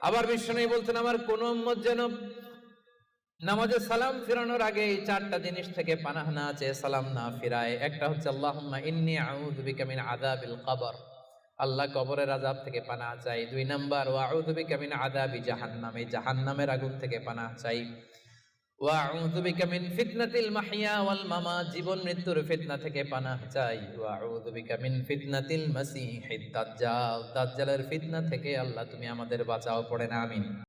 আবার বিশ্বনবী বলতেন, আমার কোন উম্মত যেন নামাজে সালাম ফিরানোর আগে এই চারটা জিনিস থেকে পানাহ না চেয়ে সালাম না ফিরায়। একটা হচ্ছে আল্লাহুম্মা ইন্নী আউযু বিকা মিন আযাবিল কবর, আল্লাহ কবরের আযাব থেকে পানাহ চাই। 2 নাম্বার ওয়া আউযু বিকা মিন আযাবি জাহান্নাম, এই জাহান্নামের আগুন থেকে পানাহ চাই। ওয়া আউযু বিকা মিন ফিতনাতিল মাহইয়া ওয়াল মামাত, জীবন মৃত্যুর ফিতনা থেকে পানাহ চাই। ওয়া আউযু বিকা মিন ফিতনাতিল মাসীহিদ দাজ্জাল, দাজ্জালের ফিতনা থেকে আল্লাহ তুমি আমাদের বাঁচাও, পড়েন আমিন।